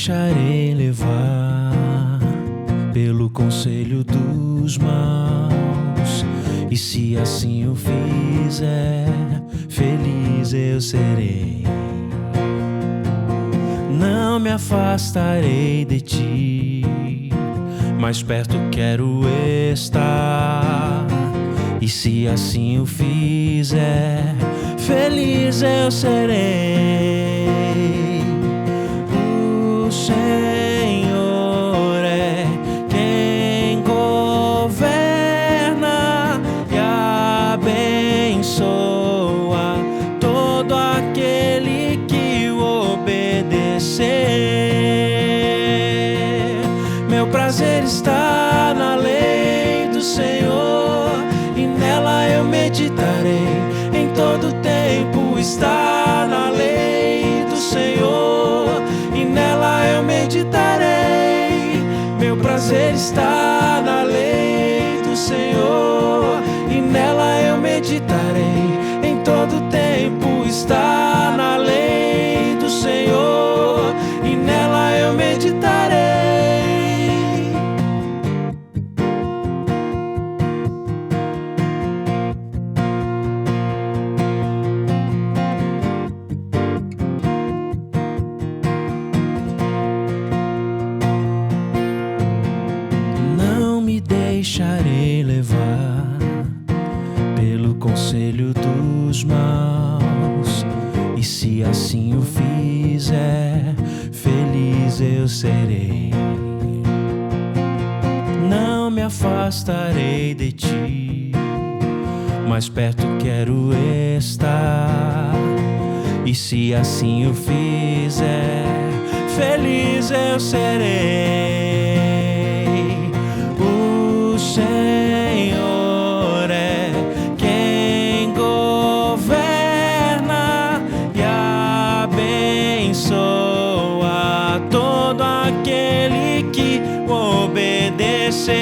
deixarei levar pelo conselho dos maus, e se assim o fizer, feliz eu serei. Não me afastarei de ti, mais perto quero estar, e se assim o fizer, feliz eu serei. O Senhor é quem governa e abençoa todo aquele que o obedecer. Meu prazer está na lei do Senhor, e nela eu meditarei em todo tempo. Está na lei do Senhor, e nela eu meditarei. Meu prazer está na lei do Senhor, e nela eu meditarei em todo tempo. Está na lei do Senhor, e nela eu meditarei. Deixarei levar pelo conselho dos maus, e se assim o fizer, feliz eu serei. Não me afastarei de ti, mais perto quero estar, e se assim o fizer, feliz eu serei. O Senhor é quem governa e abençoa todo aquele que obedecer.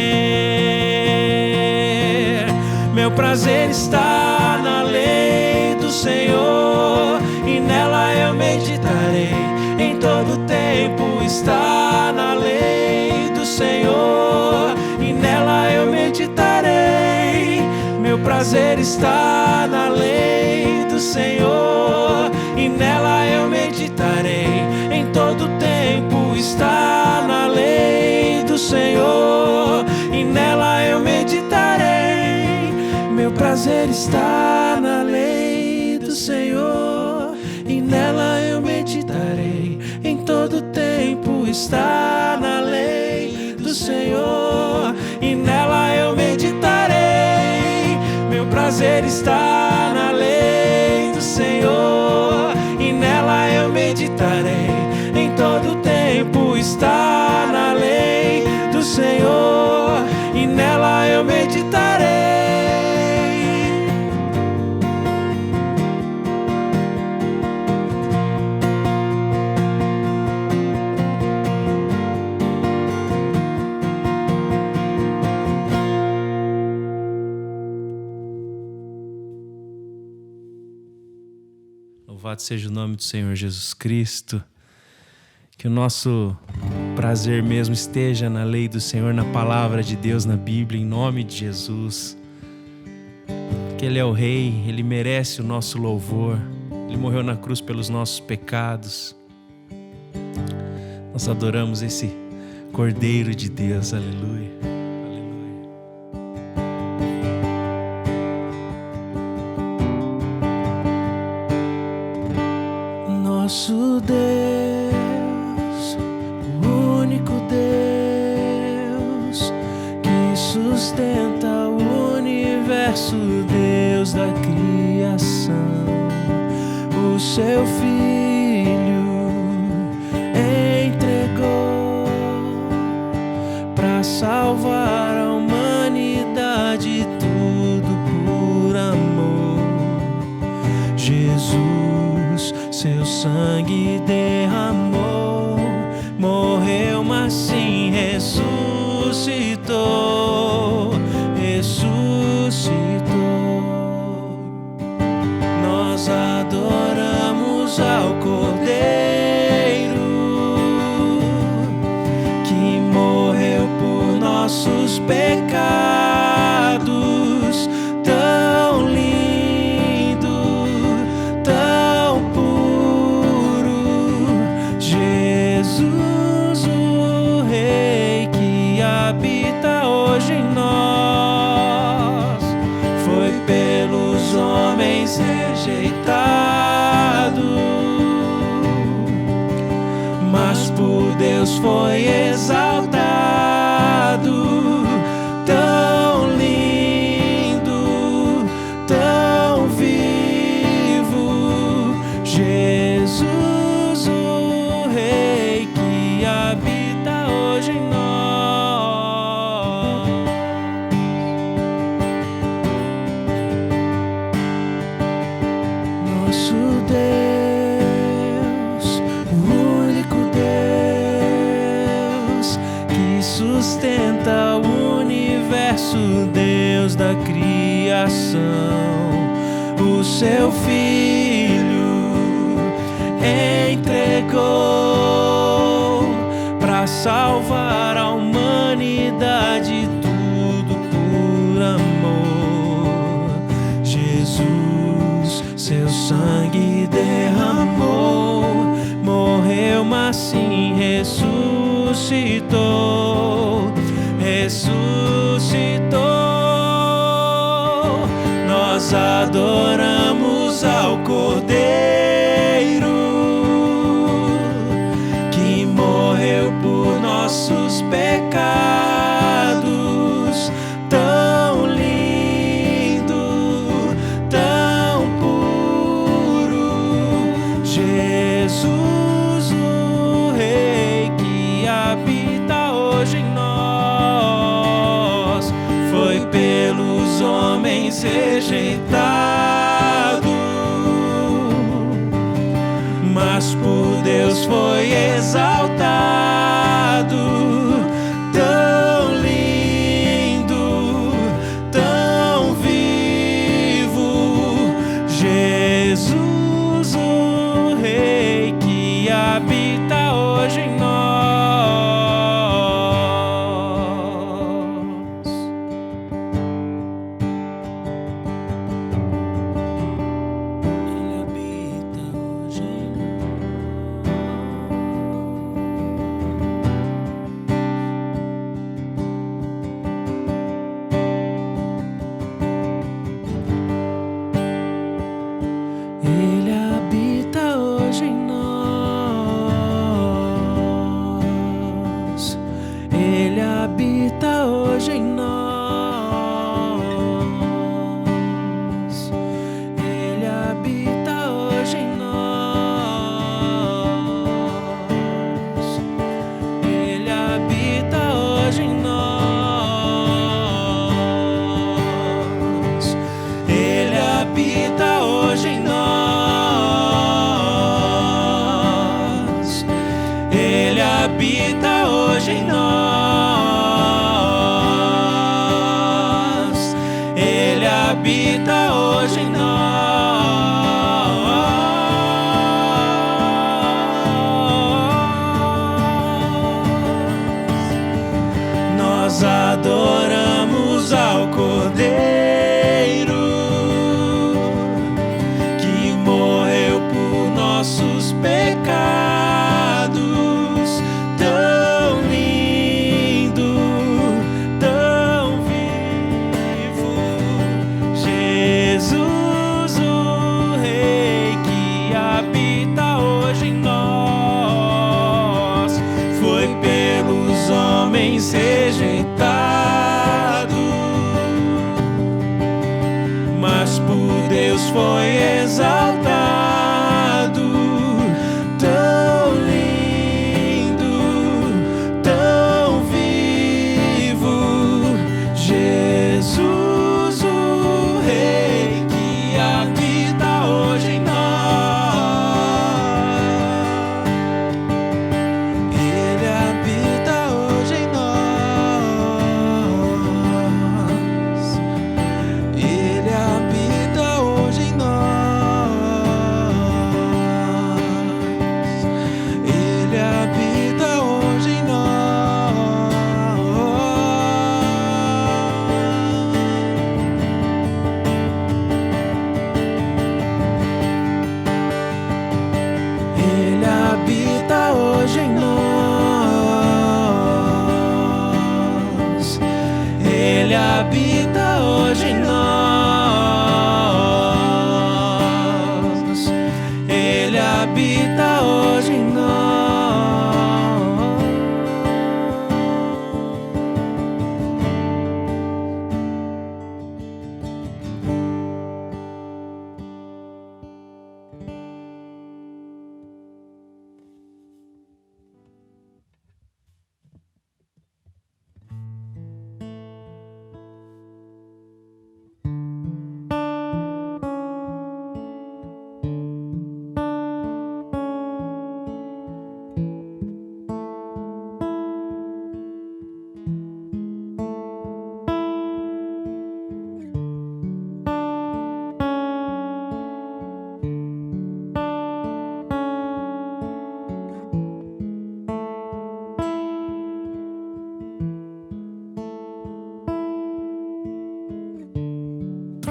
Meu prazer está na lei do Senhor, e nela eu meditarei em todo tempo. Está na lei do Senhor, e nela eu meditarei. Meu prazer está na lei do Senhor, e nela eu meditarei em todo tempo. Está na lei do Senhor, e nela eu meditarei. Meu prazer está na lei do Senhor, e nela eu meditarei em todo tempo. Está na lei do Senhor, e nela eu meditarei. Meu prazer está na lei do Senhor, e nela eu meditarei em todo tempo. Está na lei do Senhor, e nela eu meditarei. Louvado seja o nome do Senhor Jesus Cristo. Que o nosso prazer mesmo esteja na lei do Senhor, na palavra de Deus, na Bíblia, em nome de Jesus. Que Ele é o Rei, Ele merece o nosso louvor. Ele morreu na cruz pelos nossos pecados. Nós adoramos esse Cordeiro de Deus, aleluia. Nosso Deus, o único Deus que sustenta o universo, Deus da criação, o seu Filho entregou para salvar a humanidade, tudo por amor. Jesus, seu sangue derramou, morreu, mas sim ressuscitou, ressuscitou. Nós adoramos ao Cordeiro, homens rejeitado, mas por Deus foi exaltado. Tão lindo, tão vivo, Jesus, o Rei que habita hoje em nós. Nosso Deus, o único Deus que sustenta o universo, Deus da criação, o seu Filho entregou para salvar a humanidade, tudo por amor. Jesus, seu sangue derramou, morreu, mas sim ressuscitou, ressuscitou. Nós adoramos ao Cordeiro que morreu por nossos pecados. Tão lindo, tão puro, Jesus, o Rei que habita hoje em nós. Foi pelos homens rejeitado, mas por Deus foi exaltado. Tão lindo, tão vivo, Jesus, o Rei que habita hoje em nós. Ele habita hoje em Ele habita hoje em nós. Ele habita hoje em nós. Ele habita hoje em nós. Ele habita hoje em nós. Ele habita hoje em nós. Ele habita hoje em nós. Ele habita hoje em nós. Nós adoramos ao Cordeiro que morreu por nossos pecados. Tão lindo, tão vivo, Jesus, o Rei que habita hoje em nós. Foi pelos homens rejeitado, mas por Deus foi exaltado. Tão lindo, tão vivo, Jesus, o Rei que habita hoje em nós. Ele habita hoje em nós. Ele habita hoje em nós.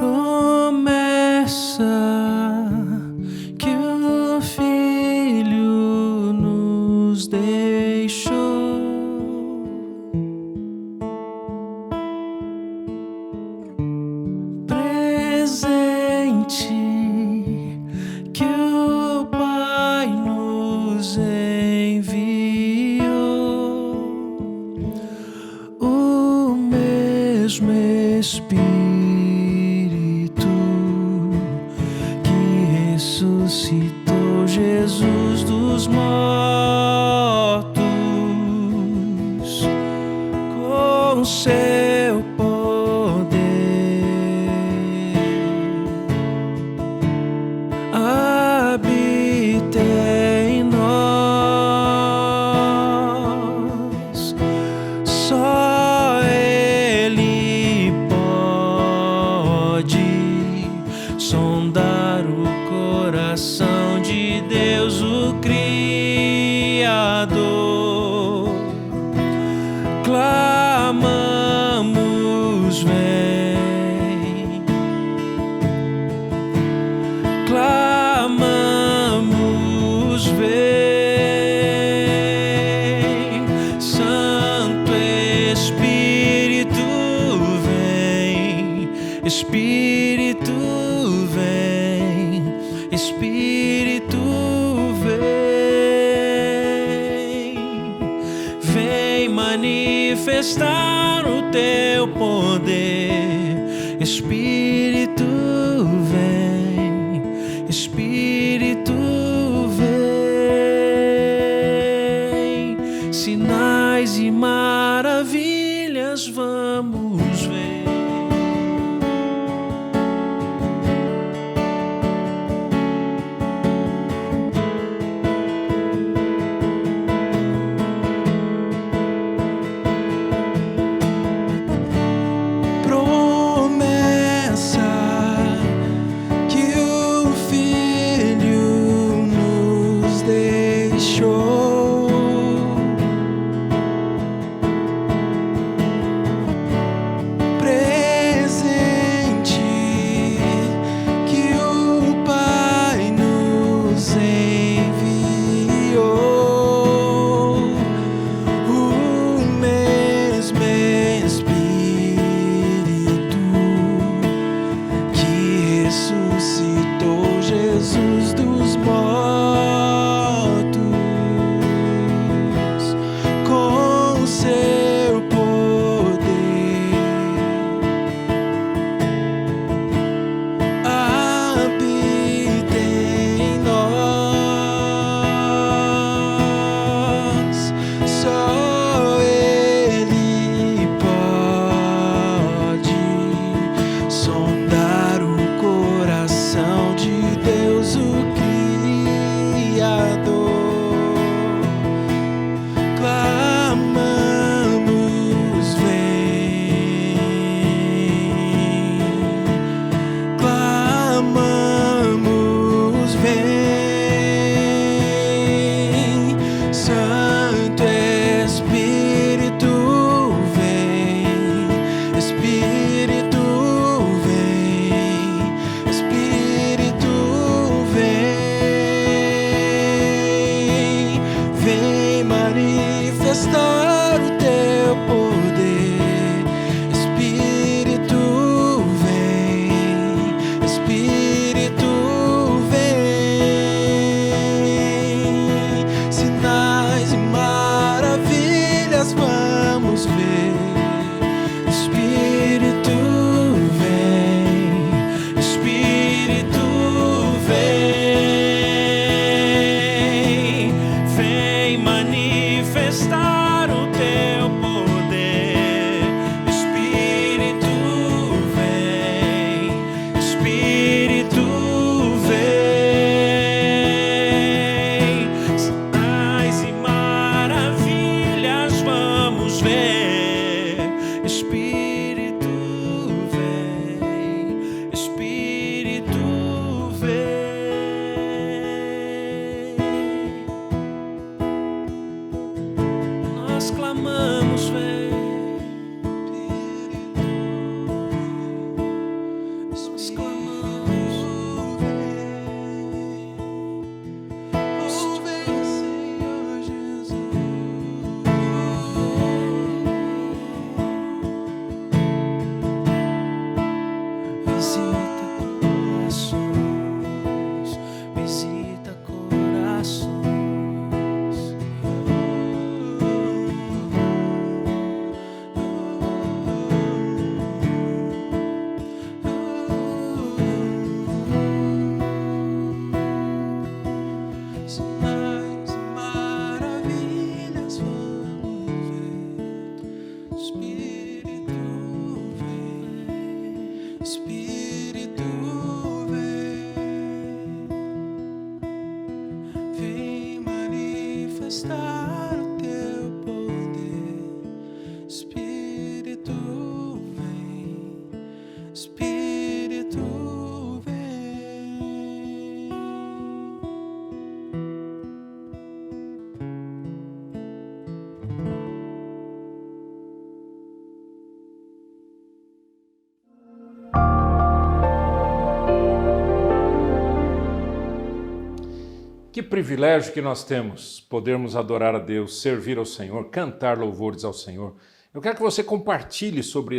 promessa que o Filho nos deixou, presente que o Pai nos enviou, o mesmo Espírito que ressuscitou Jesus dos mortos com seu poder, habita em nós. Só Ele pode sondar o coração de Deus, o Criador. Clamamos, vem. Clamamos, vem. Santo Espírito, vem. Espírito, vem. Espírito, vem. Vem manifestar o teu poder. Espírito, vem. Espírito, vem. Sinais e maravilhas vamos ver. Espírito vem manifestar o teu poder. Espírito vem, Espírito vem. Que privilégio que nós temos, podermos adorar a Deus, servir ao Senhor, cantar louvores ao Senhor. Eu quero que você compartilhe sobre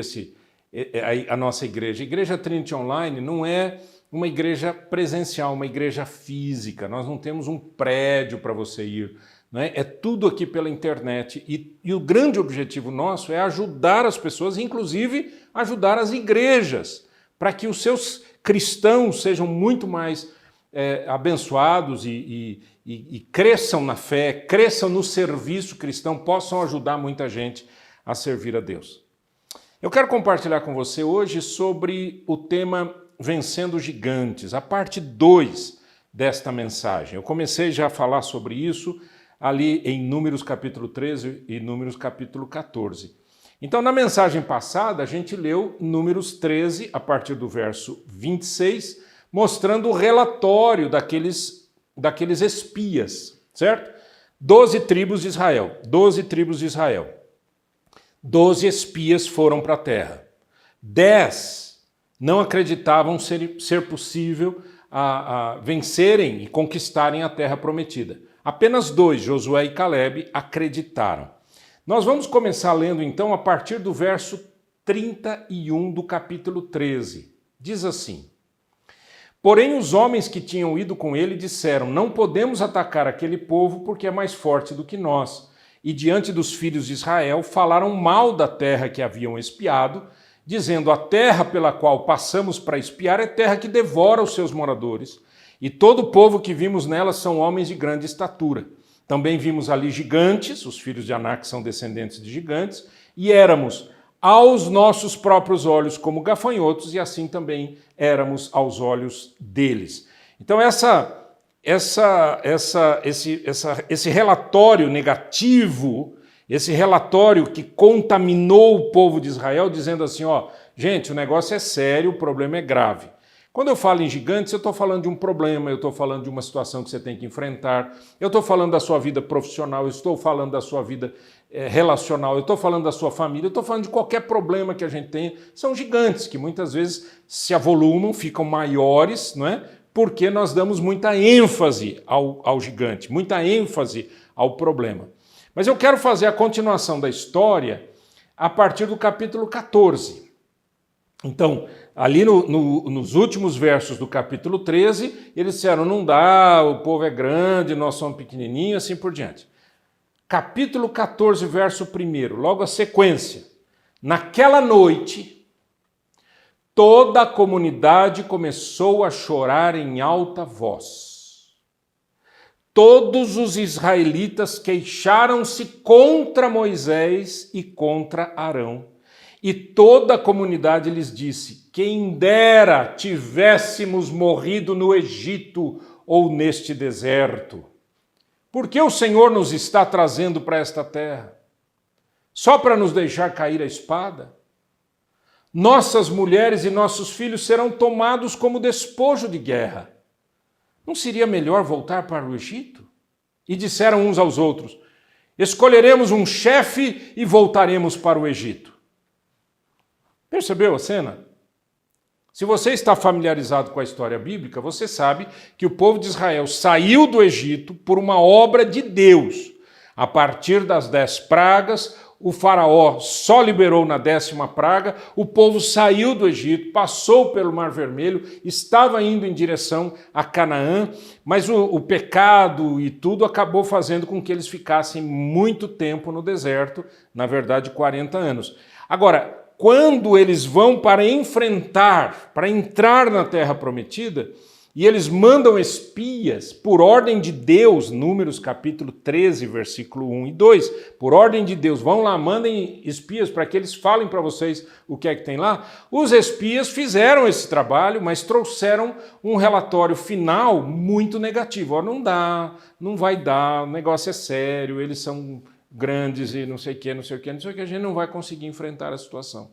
a nossa igreja. A Igreja Trinity Online não é uma igreja presencial, uma igreja física. Nós não temos um prédio para você ir. Não é? É tudo aqui pela internet. E o grande objetivo nosso é ajudar as pessoas, inclusive ajudar as igrejas, para que os seus cristãos sejam muito mais abençoados e cresçam na fé, cresçam no serviço cristão, possam ajudar muita gente a servir a Deus. Eu quero compartilhar com você hoje sobre o tema Vencendo Gigantes, a parte 2 desta mensagem. Eu comecei já a falar sobre isso ali em Números capítulo 13 e Números capítulo 14. Então, na mensagem passada, a gente leu Números 13, a partir do verso 26, mostrando o relatório daqueles espias, certo? 12 tribos de Israel, 12 tribos de Israel. 12 espias foram para a terra. 10 não acreditavam ser possível vencerem e conquistarem a terra prometida. Apenas 2, Josué e Caleb, acreditaram. Nós vamos começar lendo então a partir do verso 31 do capítulo 13. Diz assim: Porém, os homens que tinham ido com ele disseram: Não podemos atacar aquele povo porque é mais forte do que nós. E diante dos filhos de Israel falaram mal da terra que haviam espiado, dizendo: A terra pela qual passamos para espiar é terra que devora os seus moradores. E todo o povo que vimos nela são homens de grande estatura. Também vimos ali gigantes, os filhos de Anak são descendentes de gigantes, e éramos aos nossos próprios olhos como gafanhotos, e assim também éramos aos olhos deles. Então esse relatório negativo, esse relatório que contaminou o povo de Israel, dizendo assim, gente, o negócio é sério, o problema é grave. Quando eu falo em gigantes, eu estou falando de um problema, eu estou falando de uma situação que você tem que enfrentar, eu estou falando da sua vida profissional, eu estou falando da sua vida relacional, eu estou falando da sua família, eu estou falando de qualquer problema que a gente tenha. São gigantes que muitas vezes se avolumam, ficam maiores, não é? Porque nós damos muita ênfase ao gigante, muita ênfase ao problema. Mas eu quero fazer a continuação da história a partir do capítulo 14. Então, ali nos últimos versos do capítulo 13, eles disseram, não dá, o povo é grande, nós somos pequenininhos, assim por diante. Capítulo 14, verso 1, logo a sequência. Naquela noite, toda a comunidade começou a chorar em alta voz. Todos os israelitas queixaram-se contra Moisés e contra Arão. E toda a comunidade lhes disse: quem dera tivéssemos morrido no Egito ou neste deserto. Por que o Senhor nos está trazendo para esta terra? Só para nos deixar cair a espada? Nossas mulheres e nossos filhos serão tomados como despojo de guerra. Não seria melhor voltar para o Egito? E disseram uns aos outros: escolheremos um chefe e voltaremos para o Egito. Percebeu a cena? Se você está familiarizado com a história bíblica, você sabe que o povo de Israel saiu do Egito por uma obra de Deus. A partir das 10 pragas, o faraó só liberou na 10ª praga, o povo saiu do Egito, passou pelo Mar Vermelho, estava indo em direção a Canaã, mas o pecado e tudo acabou fazendo com que eles ficassem muito tempo no deserto, na verdade 40 anos. Agora, quando eles vão para enfrentar, para entrar na Terra Prometida, e eles mandam espias por ordem de Deus, Números capítulo 13, versículo 1 e 2, por ordem de Deus, vão lá, mandem espias para que eles falem para vocês o que é que tem lá. Os espias fizeram esse trabalho, mas trouxeram um relatório final muito negativo. Ó, não dá, não vai dar, o negócio é sério, eles são grandes e não sei o que, não sei o que, não sei o que, a gente não vai conseguir enfrentar a situação.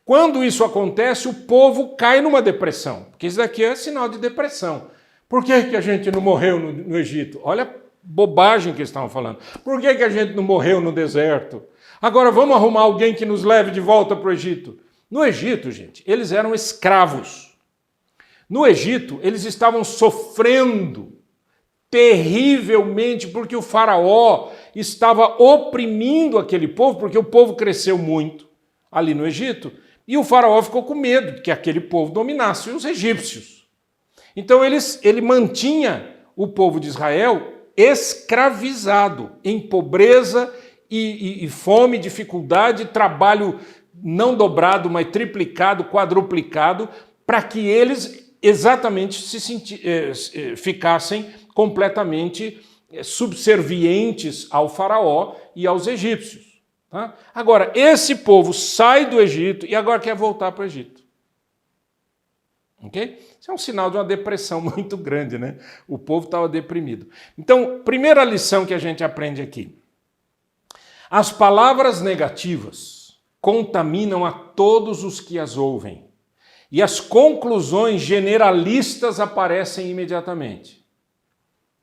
Quando isso acontece, o povo cai numa depressão, porque isso daqui é sinal de depressão. Por que a gente não morreu no Egito? Olha a bobagem que eles estavam falando. Por que a gente não morreu no deserto? Agora vamos arrumar alguém que nos leve de volta para o Egito. No Egito, gente, eles eram escravos. No Egito, eles estavam sofrendo terrivelmente porque o faraó estava oprimindo aquele povo, porque o povo cresceu muito ali no Egito, e o faraó ficou com medo de que aquele povo dominasse os egípcios. Então ele mantinha o povo de Israel escravizado, em pobreza e fome, dificuldade, trabalho não dobrado, mas triplicado, quadruplicado, para que eles exatamente ficassem completamente subservientes ao faraó e aos egípcios. Tá? Agora, esse povo sai do Egito e agora quer voltar para o Egito. Okay? Isso é um sinal de uma depressão muito grande, né? O povo estava deprimido. Então, primeira lição que a gente aprende aqui. As palavras negativas contaminam a todos os que as ouvem. E as conclusões generalistas aparecem imediatamente.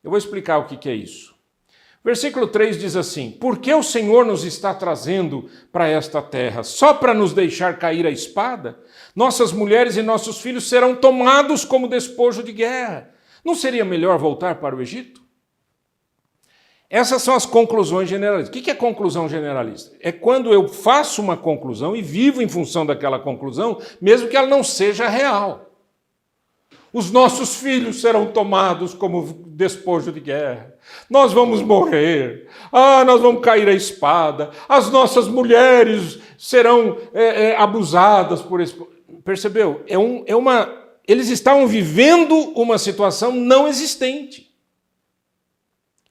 Eu vou explicar o que é isso. Versículo 3 diz assim: por que o Senhor nos está trazendo para esta terra? Só para nos deixar cair a espada? Nossas mulheres e nossos filhos serão tomados como despojo de guerra. Não seria melhor voltar para o Egito? Essas são as conclusões generalistas. O que é conclusão generalista? É quando eu faço uma conclusão e vivo em função daquela conclusão, mesmo que ela não seja real. Os nossos filhos serão tomados como despojo de guerra. Nós vamos morrer. Nós vamos cair à espada. As nossas mulheres serão abusadas por esse... Percebeu? Eles estavam vivendo uma situação não existente.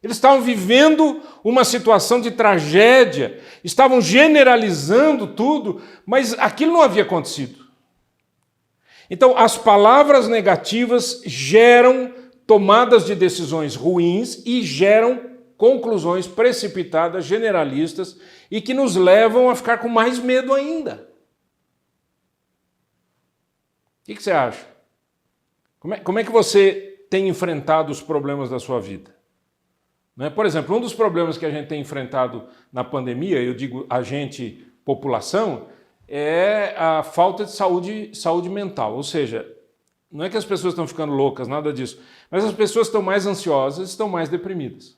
Eles estavam vivendo uma situação de tragédia. Estavam generalizando tudo, mas aquilo não havia acontecido. Então, as palavras negativas geram tomadas de decisões ruins e geram conclusões precipitadas, generalistas, e que nos levam a ficar com mais medo ainda. O que você acha? Como é que você tem enfrentado os problemas da sua vida? Por exemplo, um dos problemas que a gente tem enfrentado na pandemia, eu digo a gente, população, é a falta de saúde mental. Ou seja, não é que as pessoas estão ficando loucas, nada disso, mas as pessoas estão mais ansiosas, estão mais deprimidas.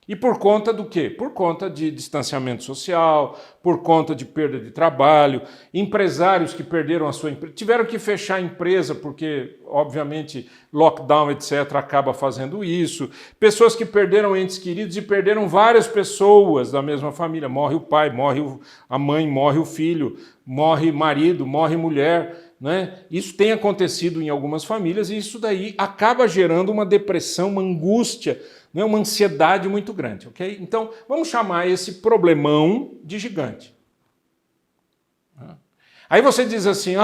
E por conta do quê? Por conta de distanciamento social, por conta de perda de trabalho, empresários que perderam a sua empresa, tiveram que fechar a empresa porque, obviamente, lockdown, etc., acaba fazendo isso. Pessoas que perderam entes queridos e perderam várias pessoas da mesma família. Morre o pai, morre a mãe, morre o filho, morre marido, morre mulher. Né? Isso tem acontecido em algumas famílias e isso daí acaba gerando uma depressão, uma angústia, uma ansiedade muito grande, ok? Então, vamos chamar esse problemão de gigante. Aí você diz assim,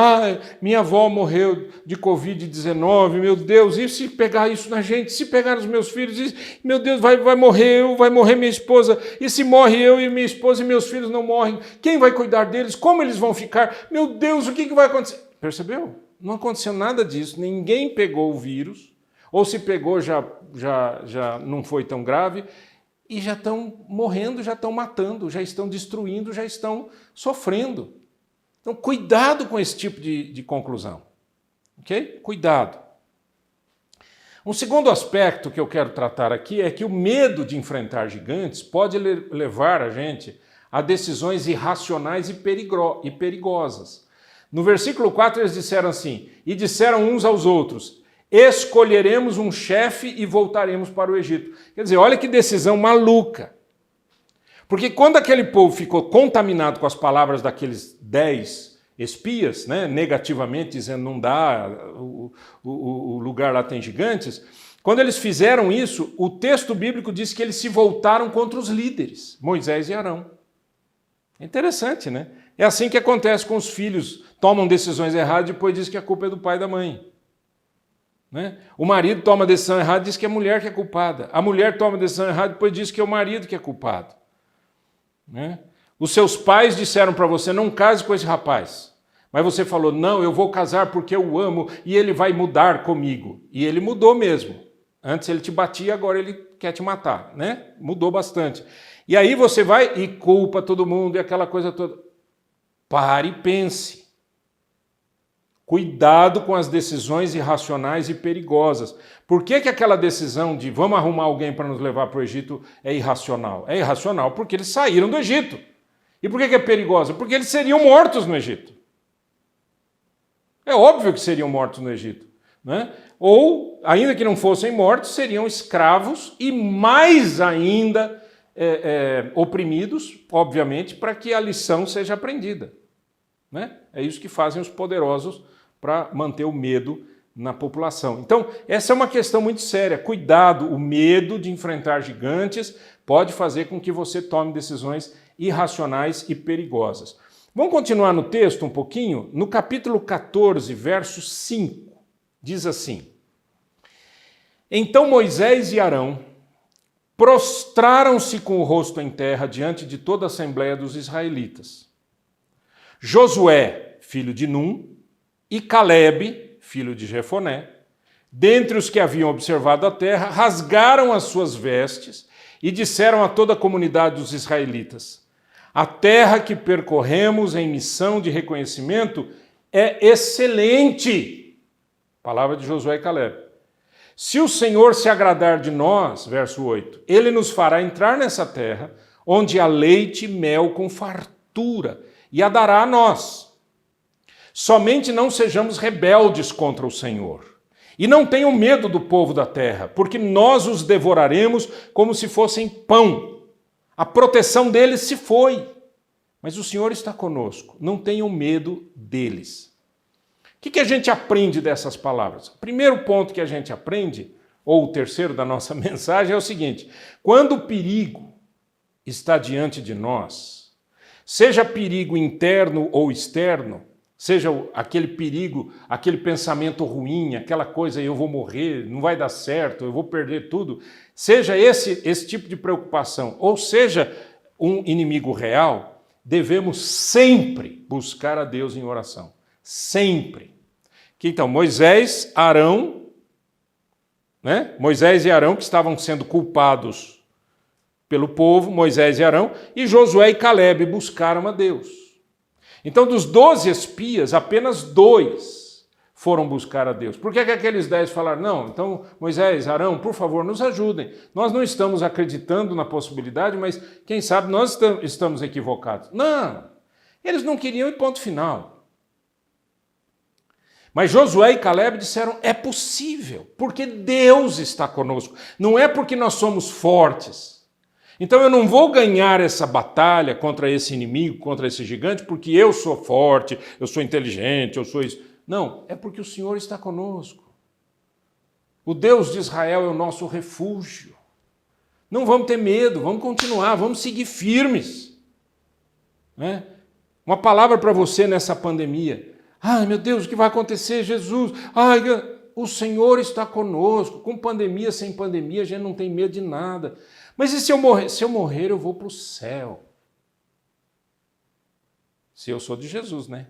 minha avó morreu de Covid-19, meu Deus, e se pegar isso na gente? Se pegar nos meus filhos? Meu Deus, vai morrer minha esposa, e se morre eu e minha esposa e meus filhos não morrem, quem vai cuidar deles? Como eles vão ficar? Meu Deus, o que vai acontecer? Percebeu? Não aconteceu nada disso, ninguém pegou o vírus, ou se pegou já não foi tão grave, e já estão morrendo, já estão matando, já estão destruindo, já estão sofrendo. Então, cuidado com esse tipo de conclusão. Ok? Cuidado. Um segundo aspecto que eu quero tratar aqui é que o medo de enfrentar gigantes pode levar a gente a decisões irracionais e perigosas. No versículo 4 eles disseram assim, e disseram uns aos outros, escolheremos um chefe e voltaremos para o Egito. Quer dizer, olha que decisão maluca. Porque quando aquele povo ficou contaminado com as palavras daqueles 10 espias, né, negativamente, dizendo não dá, o lugar lá tem gigantes. Quando eles fizeram isso, o texto bíblico diz que eles se voltaram contra os líderes, Moisés e Arão. É interessante, né? É assim que acontece com os filhos, tomam decisões erradas e depois diz que a culpa é do pai e da mãe. Né? O marido toma decisão errada e diz que é a mulher que é culpada. A mulher toma decisão errada e depois diz que é o marido que é culpado. Né? Os seus pais disseram para você, não case com esse rapaz. Mas você falou, não, eu vou casar porque eu o amo e ele vai mudar comigo. E ele mudou mesmo. Antes ele te batia, agora ele quer te matar. Né? Mudou bastante. E aí você vai e culpa todo mundo e aquela coisa toda. Pare e pense. Cuidado com as decisões irracionais e perigosas. Por que aquela decisão de vamos arrumar alguém para nos levar para o Egito é irracional? É irracional porque eles saíram do Egito. E por que é perigosa? Porque eles seriam mortos no Egito. É óbvio que seriam mortos no Egito. Né? Ou, ainda que não fossem mortos, seriam escravos e mais ainda oprimidos, obviamente, para que a lição seja aprendida. Né? É isso que fazem os poderosos para manter o medo na população. Então, essa é uma questão muito séria. Cuidado, o medo de enfrentar gigantes pode fazer com que você tome decisões irracionais e perigosas. Vamos continuar no texto um pouquinho? No capítulo 14, verso 5, diz assim: Então Moisés e Arão prostraram-se com o rosto em terra diante de toda a assembleia dos israelitas. Josué, filho de Num, e Calebe, filho de Jefoné, dentre os que haviam observado a terra, rasgaram as suas vestes e disseram a toda a comunidade dos israelitas: A terra que percorremos em missão de reconhecimento é excelente. Palavra de Josué e Calebe. Se o Senhor se agradar de nós, verso 8, ele nos fará entrar nessa terra, onde há leite e mel com fartura, e a dará a nós. Somente não sejamos rebeldes contra o Senhor. E não tenham medo do povo da terra, porque nós os devoraremos como se fossem pão. A proteção deles se foi. Mas o Senhor está conosco. Não tenham medo deles. O que a gente aprende dessas palavras? O primeiro ponto que a gente aprende, ou o terceiro da nossa mensagem, é o seguinte: quando o perigo está diante de nós, seja perigo interno ou externo, seja aquele perigo, aquele pensamento ruim, aquela coisa, eu vou morrer, não vai dar certo, eu vou perder tudo, seja esse tipo de preocupação, ou seja um inimigo real, devemos sempre buscar a Deus em oração. Sempre. Então, Moisés, Arão, né? Moisés e Arão que estavam sendo culpados pelo povo, Moisés e Arão, e Josué e Calebe buscaram a Deus. Então, dos 12 espias, apenas 2 foram buscar a Deus. Por que aqueles 10 falaram, não, então Moisés, Arão, por favor, nos ajudem. Nós não estamos acreditando na possibilidade, mas quem sabe nós estamos equivocados. Não, eles não queriam ir ponto final. Mas Josué e Calebe disseram, é possível, porque Deus está conosco. Não é porque nós somos fortes. Então eu não vou ganhar essa batalha contra esse inimigo, contra esse gigante, porque eu sou forte, eu sou inteligente, eu sou isso. Não, é porque o Senhor está conosco. O Deus de Israel é o nosso refúgio. Não vamos ter medo, vamos continuar, vamos seguir firmes. Né? Uma palavra para você nessa pandemia. Ai, meu Deus, o que vai acontecer, Jesus? Ai, o Senhor está conosco. Com pandemia, sem pandemia, a gente não tem medo de nada. Mas e se eu morrer? Se eu morrer, eu vou para o céu. Se eu sou de Jesus, né?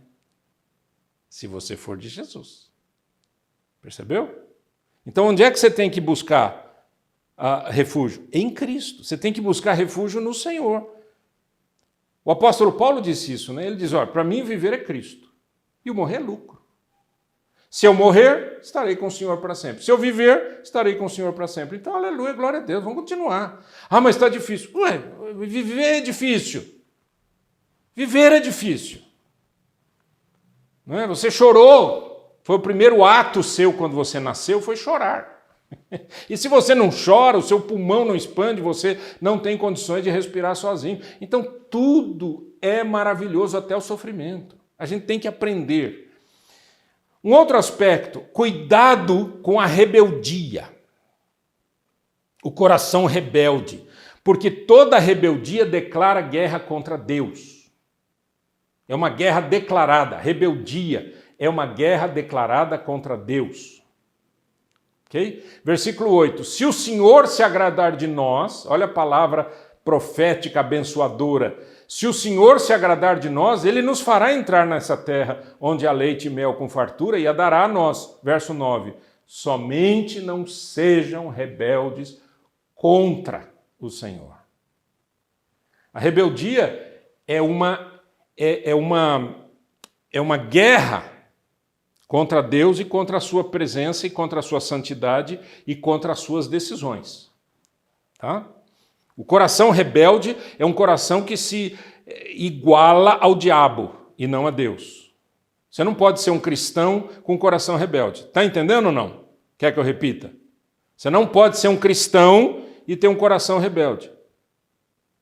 Se você for de Jesus. Percebeu? Então, onde é que você tem que buscar refúgio? Em Cristo. Você tem que buscar refúgio no Senhor. O apóstolo Paulo disse isso, né? Ele diz, olha, para mim viver é Cristo. E o morrer é lucro. Se eu morrer, estarei com o Senhor para sempre. Se eu viver, estarei com o Senhor para sempre. Então, aleluia, glória a Deus, vamos continuar. Ah, mas está difícil. Ué, viver é difícil. Viver é difícil. Não é? Você chorou. Foi o primeiro ato seu quando você nasceu, foi chorar. E se você não chora, o seu pulmão não expande, você não tem condições de respirar sozinho. Então, tudo é maravilhoso até o sofrimento. A gente tem que aprender. Um outro aspecto, cuidado com a rebeldia. O coração rebelde. Porque toda rebeldia declara guerra contra Deus. É uma guerra declarada. Rebeldia é uma guerra declarada contra Deus. Ok? Versículo 8. Se o Senhor se agradar de nós, olha a palavra profética abençoadora. Se o Senhor se agradar de nós, Ele nos fará entrar nessa terra onde há leite e mel com fartura e a dará a nós. Verso 9. Somente não sejam rebeldes contra o Senhor. A rebeldia é uma guerra contra Deus e contra a sua presença e contra a sua santidade e contra as suas decisões. Tá? O coração rebelde é um coração que se iguala ao diabo e não a Deus. Você não pode ser um cristão com coração rebelde. Está entendendo ou não? Quer que eu repita? Você não pode ser um cristão e ter um coração rebelde.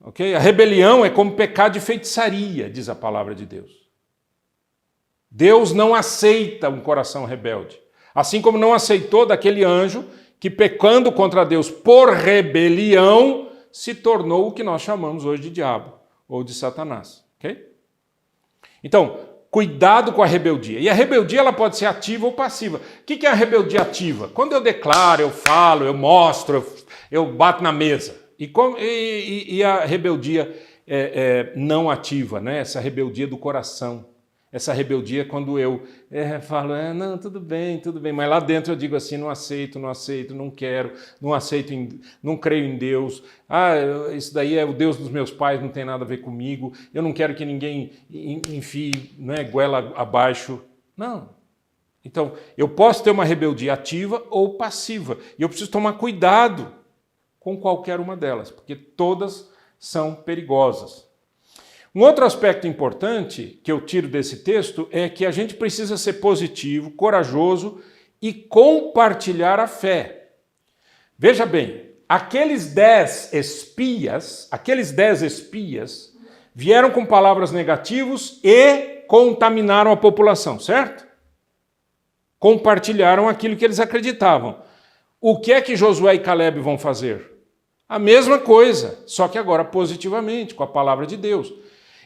Okay? A rebelião é como pecado de feitiçaria, diz a palavra de Deus. Deus não aceita um coração rebelde. Assim como não aceitou daquele anjo que, pecando contra Deus por rebelião, se tornou o que nós chamamos hoje de diabo ou de Satanás. Okay? Então, cuidado com a rebeldia. E a rebeldia ela pode ser ativa ou passiva. O que é a rebeldia ativa? Quando eu declaro, eu falo, eu mostro, eu bato na mesa. E a rebeldia não ativa, né? Essa rebeldia do coração. Essa rebeldia quando eu falo, não, tudo bem, mas lá dentro eu digo assim, não aceito, não quero, não aceito, não creio em Deus, isso daí é o Deus dos meus pais, não tem nada a ver comigo, eu não quero que ninguém enfie, goela abaixo. Não. Então, eu posso ter uma rebeldia ativa ou passiva, e eu preciso tomar cuidado com qualquer uma delas, porque todas são perigosas. Um outro aspecto importante que eu tiro desse texto é que a gente precisa ser positivo, corajoso e compartilhar a fé. Veja bem, aqueles 10 espias vieram com palavras negativas e contaminaram a população, certo? Compartilharam aquilo que eles acreditavam. O que é que Josué e Caleb vão fazer? A mesma coisa, só que agora positivamente, com a palavra de Deus.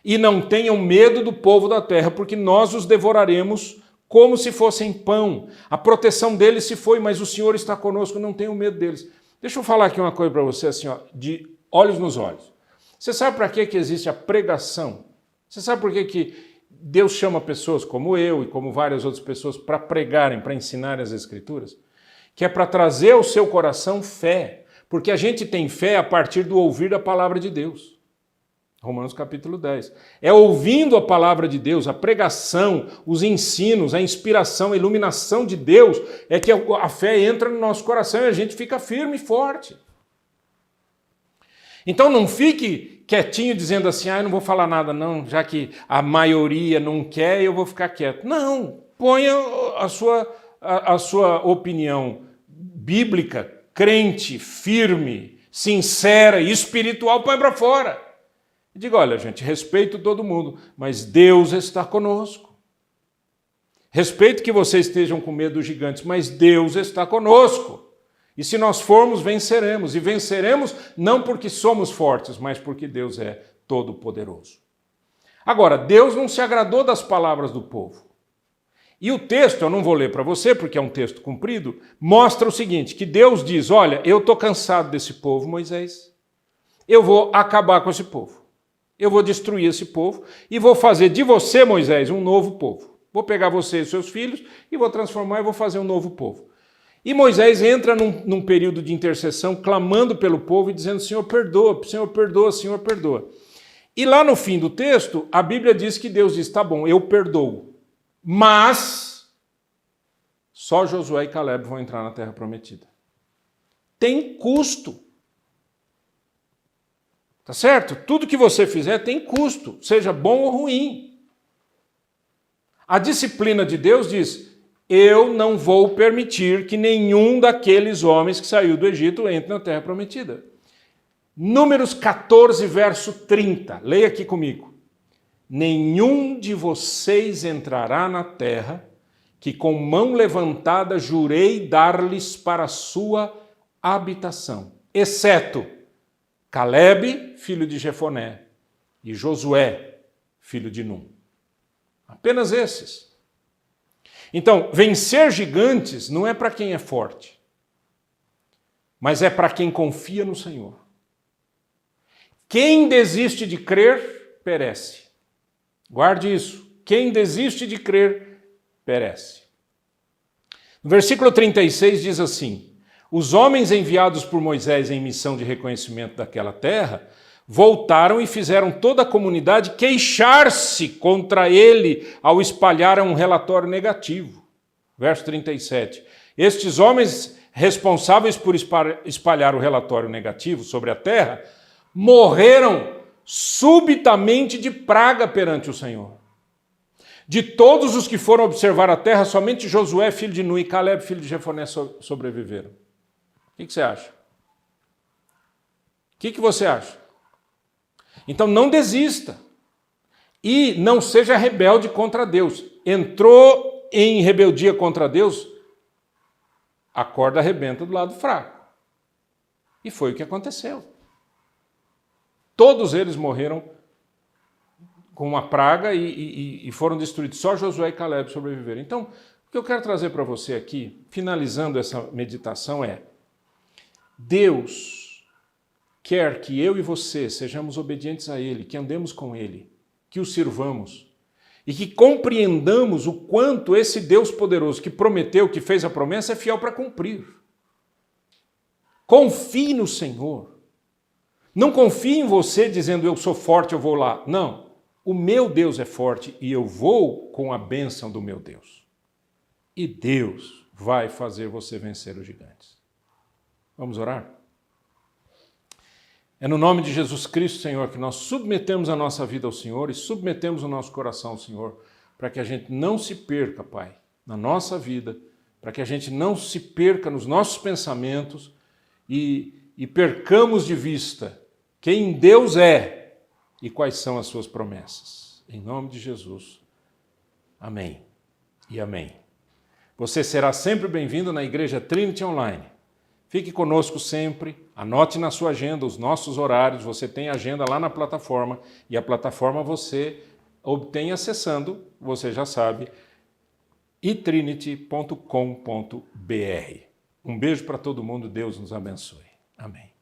E não tenham medo do povo da terra, porque nós os devoraremos como se fossem pão. A proteção deles se foi, mas o Senhor está conosco, não tenham medo deles. Deixa eu falar aqui uma coisa para você, assim, de olhos nos olhos. Você sabe para que existe a pregação? Você sabe por que Deus chama pessoas como eu e como várias outras pessoas para pregarem, para ensinarem as Escrituras? Que é para trazer ao seu coração fé, porque a gente tem fé a partir do ouvir a palavra de Deus. Romanos capítulo 10. É ouvindo a palavra de Deus, a pregação, os ensinos, a inspiração, a iluminação de Deus, é que a fé entra no nosso coração e a gente fica firme e forte. Então não fique quietinho dizendo assim, eu não vou falar nada não, já que a maioria não quer, eu vou ficar quieto. Não, ponha a sua opinião bíblica, crente, firme, sincera e espiritual, põe para fora. E diga, olha, gente, respeito todo mundo, mas Deus está conosco. Respeito que vocês estejam com medo dos gigantes, mas Deus está conosco. E se nós formos, venceremos. E venceremos não porque somos fortes, mas porque Deus é todo-poderoso. Agora, Deus não se agradou das palavras do povo. E o texto, eu não vou ler para você, porque é um texto comprido, mostra o seguinte, que Deus diz, olha, eu estou cansado desse povo, Moisés. Eu vou acabar com esse povo. Eu vou destruir esse povo e vou fazer de você, Moisés, um novo povo. Vou pegar você e seus filhos e vou transformar e vou fazer um novo povo. E Moisés entra num período de intercessão, clamando pelo povo e dizendo, Senhor, perdoa, Senhor, perdoa, Senhor, perdoa. E lá no fim do texto, a Bíblia diz que Deus diz, tá bom, eu perdoo. Mas só Josué e Caleb vão entrar na Terra Prometida. Tem custo. Tá certo? Tudo que você fizer tem custo, seja bom ou ruim. A disciplina de Deus diz, eu não vou permitir que nenhum daqueles homens que saiu do Egito entre na Terra Prometida. Números 14, verso 30. Leia aqui comigo. Nenhum de vocês entrará na terra que com mão levantada jurei dar-lhes para a sua habitação, exceto Calebe, filho de Jefoné, e Josué, filho de Num. Apenas esses. Então, vencer gigantes não é para quem é forte, mas é para quem confia no Senhor. Quem desiste de crer, perece. Guarde isso. Quem desiste de crer, perece. No versículo 36 diz assim: os homens enviados por Moisés em missão de reconhecimento daquela terra voltaram e fizeram toda a comunidade queixar-se contra ele ao espalhar um relatório negativo. Verso 37. Estes homens responsáveis por espalhar o relatório negativo sobre a terra morreram subitamente de praga perante o Senhor. De todos os que foram observar a terra, somente Josué, filho de Nun, e Calebe, filho de Jefoné, sobreviveram. O que você acha? O que você acha? Então não desista. E não seja rebelde contra Deus. Entrou em rebeldia contra Deus, a corda arrebenta do lado fraco. E foi o que aconteceu. Todos eles morreram com uma praga e foram destruídos. Só Josué e Calebe sobreviveram. Então, o que eu quero trazer para você aqui, finalizando essa meditação, é: Deus quer que eu e você sejamos obedientes a Ele, que andemos com Ele, que o sirvamos e que compreendamos o quanto esse Deus poderoso que prometeu, que fez a promessa, é fiel para cumprir. Confie no Senhor. Não confie em você dizendo eu sou forte, eu vou lá. Não. O meu Deus é forte e eu vou com a bênção do meu Deus. E Deus vai fazer você vencer os gigantes. Vamos orar? É no nome de Jesus Cristo, Senhor, que nós submetemos a nossa vida ao Senhor e submetemos o nosso coração ao Senhor, para que a gente não se perca, Pai, na nossa vida, para que a gente não se perca nos nossos pensamentos e percamos de vista quem Deus é e quais são as suas promessas. Em nome de Jesus. Amém e amém. Você será sempre bem-vindo na Igreja Trinity Online. Fique conosco sempre, anote na sua agenda os nossos horários, você tem agenda lá na plataforma, e a plataforma você obtém acessando, você já sabe, itrinity.com.br. Um beijo para todo mundo, Deus nos abençoe. Amém.